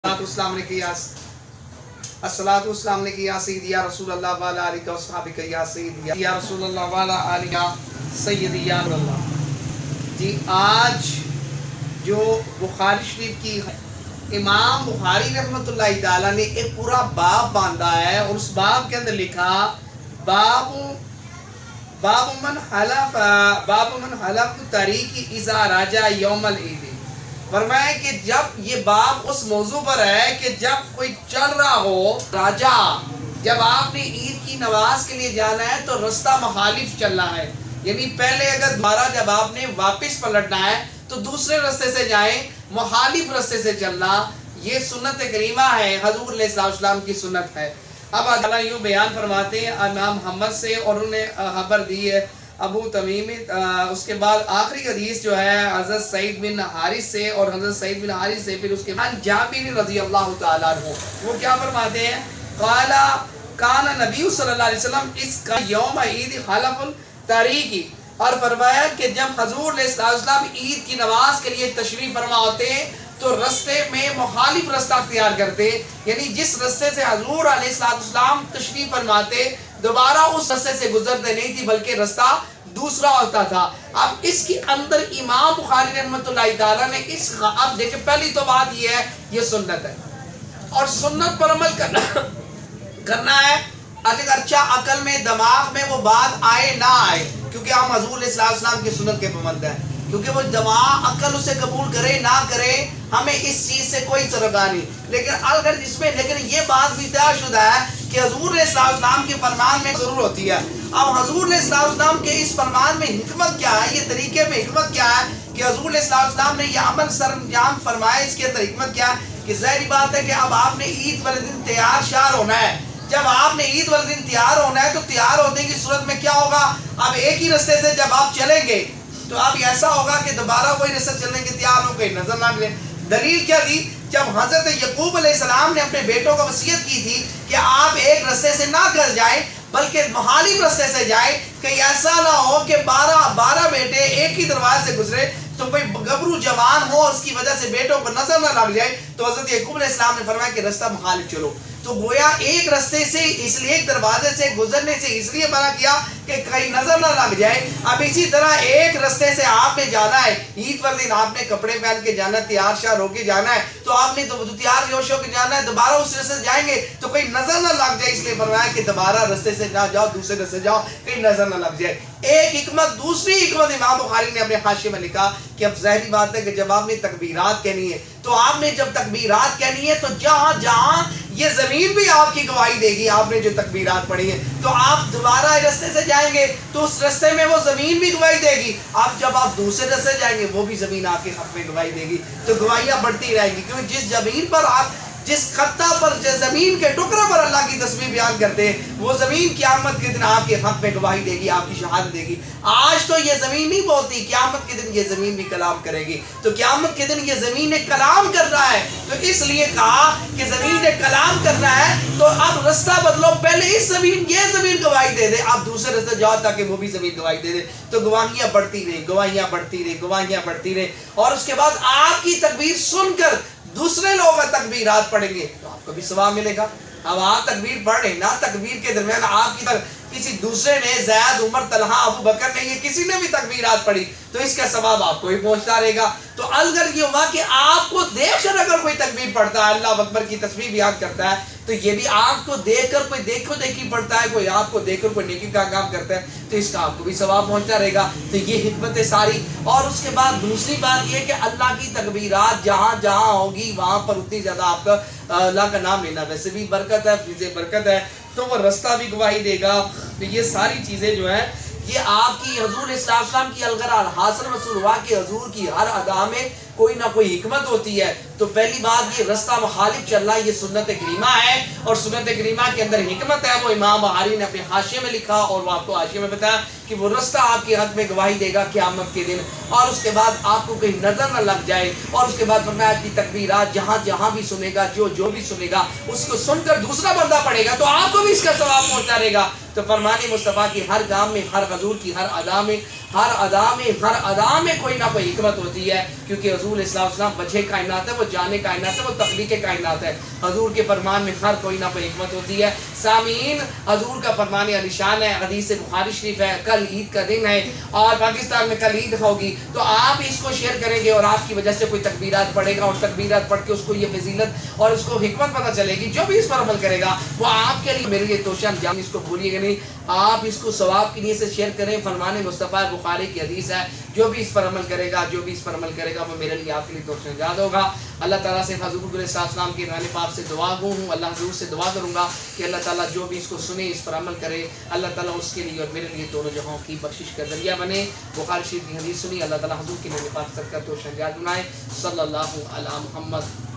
अस्सलाम अलैकुम या सय्यदी या रसूल अल्लाह वाला आलिका व सहाबिका या सय्यदी या रसूल अल्लाह वाला आलिका सय्यदी या अल्लाह। जी आज जो बुखारी शरीफ की इमाम बुखारी रहमतुल्लाहि ताला ने एक पूरा बाब बांधा है और उस बाब के अंदर लिखा बाब मन हलफ तरीकी इज़ा राजा यौमल ईद। फरमाया कि जब ये बाब उस मौजू पर है कि जब कोई चल रहा हो राजा, जब आपने ईद की नमाज के लिए जाना है तो रास्ता मुखालिफ चलना है, यानी पहले अगर दोबारा जब आपने वापस पलटना है तो दूसरे रास्ते से जाएं, मुखालिफ रास्ते से चलना। ये सुन्नत करीमा है, हजूर अलैहिस्सलाम की सुन्नत है। अब अल्लाह यूँ बयान फरमाते हैं इमाम मोहम्मद से और उन्हें खबर दी है अबू तमीम। उसके बाद आखिरी हदीस जो है हज़रत सईद बिन हारिस से और हज़रत सईद बिन हारिस से फिर उसके बाद जाबिर रज़ी अल्लाह तआला अन्हु वो क्या फरमाते हैं, क़ाला काना नबी सल्लल्लाहु अलैहि वसल्लम इसका यौम ईद खलफुल तरीकी। और फरमाया कि जब हजूर अलैहिस्सलाम ईद की नमाज के लिए तशरीफ फरमा होते हैं तो रास्ते में मुखालिफ रास्ता अख्तियार करते, यानी जिस रास्ते से हजूर अलैहिस्सलाम तशरीफ फरमाते दोबारा उस रास्ते से गुजरते नहीं थी बल्कि रास्ता दूसरा होता था। अब इसके अंदर इमाम बुखारी रहमतुल्लाहि ताला ने अब देखिए पहली तो बात ये है, ये सुन्नत है और सुन्नत पर अमल करना है। अगर अच्छा अकल में दिमाग में वो बात आए ना आए, क्योंकि हम हजूर अलैहिस्सलाम की सुन्नत के पाबंद हैं, क्योंकि वो दिमाग अकल उसे कबूल करे ना करे हमें इस चीज से कोई सरगा नहीं। लेकिन अगर इसमें ये बात भी तयशुदा है कि हजूर अलैहिस्सलाम के फरमान में जरूर होती है। अब हजूर अलैहिस्सलाम के इस फरमान में हिकमत क्या है, ये तरीके में हिकमत क्या है कि हजूर अलैहिस्सलाम ने यह अमल सरंजाम फरमाया, इसके अंदर हिकमत क्या है कि ज़ाहिर बात है कि अब आपने ईद वाले दिन तैयार शार होना है। जब आपने ईद वाले दिन तैयार होना है तो तैयार होने की सूरत में क्या होगा, अब एक ही रास्ते से जब आप चलेंगे तो अब ऐसा होगा कि दोबारा वही रास्ते चलने के तैयार हो गई नजर ना मिले। दलील क्या दी, जब हजरत यकूब अलैहिस्सलाम ने अपने बेटों को वसीयत की थी कि आप एक रास्ते से ना कर जाएं बल्कि मुखालिफ रास्ते से जाएं, कहीं ऐसा ना हो कि 12 बेटे एक ही दरवाजे से गुजरे तो कोई गबरू जवान हो और उसकी वजह से बेटों को नजर ना लग जाए। तो हजरत यकूब अलैहिस्सलाम ने फरमाया कि रास्ता मुखालिफ चलो। तो गोया एक रास्ते से इसलिए एक दरवाजे से गुजरने से इसलिए मना किया कि कहीं नजर ना लग जाए। अब इसी तरह एक रास्ते से आपने जाना है, ईद वाले दिन आपने कपड़े पहन के जाना है, तैयार श्यार होके जाना है, तो आपने तो तैयार जोश होके जाना है, दोबारा उस रास्ते से जाएंगे तो कहीं नजर ना लग जाए, इसलिए फरमाया कि दोबारा रास्ते से ना जाओ, दूसरे रास्ते जाओ, कहीं नजर ना लग जाए। एक हिकमत। दूसरी हिकमत इमाम बुखारी ने अपने हाशिए में लिखा कि अब ज़ाहिरी बात है कि जब आपने तकबीरात कहनी है तो आपने जब तकबीरात कहनी है तो जहां जहां ये जमीन भी आपकी गवाही देगी, आपने जो तकबीरात पढ़ी है तो आप दोबारा रास्ते से जाएंगे तो उस रास्ते में वो जमीन भी गवाही देगी। अब जब आप दूसरे रास्ते जाएंगे वो भी जमीन आपके हक में गवाही देगी, तो गवाहियां बढ़ती रहेंगी। क्योंकि जिस जमीन पर आप जिस खत्ता पर जमीन के टुकड़े पर अल्लाह की तस्बीह बयान करते हैं वो जमीन क़यामत के दिन आपके हक में गवाही देगी, आपकी शहादत देगी। आज तो ये जमीन नहीं बोलती, क़यामत के दिन ये जमीन भी कलाम करेगी। तो क़यामत के दिन ये जमीन ने कलाम कर रहा है, तो इसलिए कहा कि जमीन ने कलाम करना है तो अब रास्ता बदलो, पहले इस जमीन ये जमीन गवाही दे दे, आप दूसरे रास्ते जाओ ताकि वो भी जमीन गवाही दे दे। तो गवाहियां बढ़ती रही, गवाहियां बढ़ती रही, गवाहियां बढ़ती रही, और उसके बाद आपकी तकबीर सुनकर दूसरे लोग तकबीरात पढ़ेंगे तो आपको भी सवाब मिलेगा। अब आप तकबीर पढ़ रहे ना, तकबीर के दरमियान आपकी किसी दूसरे ने, ज़ैद, उमर, तलहा, अबू बकर ने, ये किसी ने भी तकबीरात पढ़ी तो इसका सवाब आपको ही पहुंचता रहेगा। तो अगर ये हुआ कि आपको देखकर अगर कोई तकबीर पढ़ता है, अल्लाह अकबर की तस्बीह बयान करता है, तो ये भी आपको देखकर कोई देखो देखी पढ़ता है, कोई आपको देखकर कोई नेकी का काम करता है तो इसका आपको भी सवाब पहुंचता रहेगा। तो ये हिकमत है सारी। और उसके बाद दूसरी बात ये कि अल्लाह की तकबीरात जहाँ जहाँ होगी वहाँ पर उतनी ज़्यादा आपका अल्लाह का नाम लेना वैसे भी बरकत है, फीज़े बरकत है, तो वो रास्ता भी गवाही देगा। तो ये सारी चीज़ें जो है ये आपकी हजूर अलैहिस्सलाम की अगर हासिल रसूल हुआ कि हजूर की हर अदा में कोई ना कोई हिकमत होती है। तो पहली बात ये रास्ता मुखालिफ चलना ये सुन्नत करीमा है, और सुन्नत करीमा के अंदर हिकमत है, वो इमाम बुखारी ने अपने हाशिए में लिखा और वो आपको हाशिए में बताया कि वो रास्ता आपके हक में गवाही देगा क़यामत के दिन। और उसके बाद आपको कहीं नजर न लग जाए, और उसके बाद फरमाया कि तकबीरात जहाँ जहाँ भी सुनेगा, जो भी सुनेगा उसको सुनकर दूसरा बंदा पढ़ेगा तो आपको भी इसका सवाब पहुँचता रहेगा। तो फरमाने मुस्तफ़ा की हर गाम में, हर हजूर की हर अदा में हर अदा में कोई ना कोई हिकमत होती है, क्योंकि हजूर इस्लाम वजह कायनात है, वो जाने कायनात है, वो तख्लीक कायनात है। हजूर के फरमान में हर कोई ना कोई हिकमत होती है। सामीन, हजूर का फरमान अलिशान है, हदीस बुखारी शरीफ है, कल ईद का दिन है और पाकिस्तान में कल ईद होगी, तो आप इसको शेयर करेंगे और आपकी वजह से कोई तकबीरात पढ़ेगा और तकबीरात पढ़ के उसको ये फजीलत और उसको हिकमत पता चलेगी। जो भी इस पर अमल करेगा वो आपके लिए, मेरे लिए तोशा जान, इसको भूलिएगा नहीं। आप इसको सवाब के लिए से शेयर करें। फरमान मुस्तफ़ा बुखारी की हदीस है, जो भी इस पर अमल करेगा, जो भी इस पर अमल करेगा, वो मेरे लिए आपके लिए तोशा जाद होगा। अल्लाह ताला से हजूर सल्लल्लाहु के रानी पाक से दुआ गो हूँ, अल्लाह हजूर से दुआ करूँगा कि अल्लाह ताला जो भी इसको सुने, इस पर अमल करे, अल्लाह ताला उसके लिए और मेरे लिए दोनों जगहों की बख्शिश का जरिया बने। बुखारी शरीफ की हदीस सुनी, अल्लाह ताला हजूर की रानी पाक सदका तोशा जाद बनाए। सल्लल्लाहु अला मुहम्मद।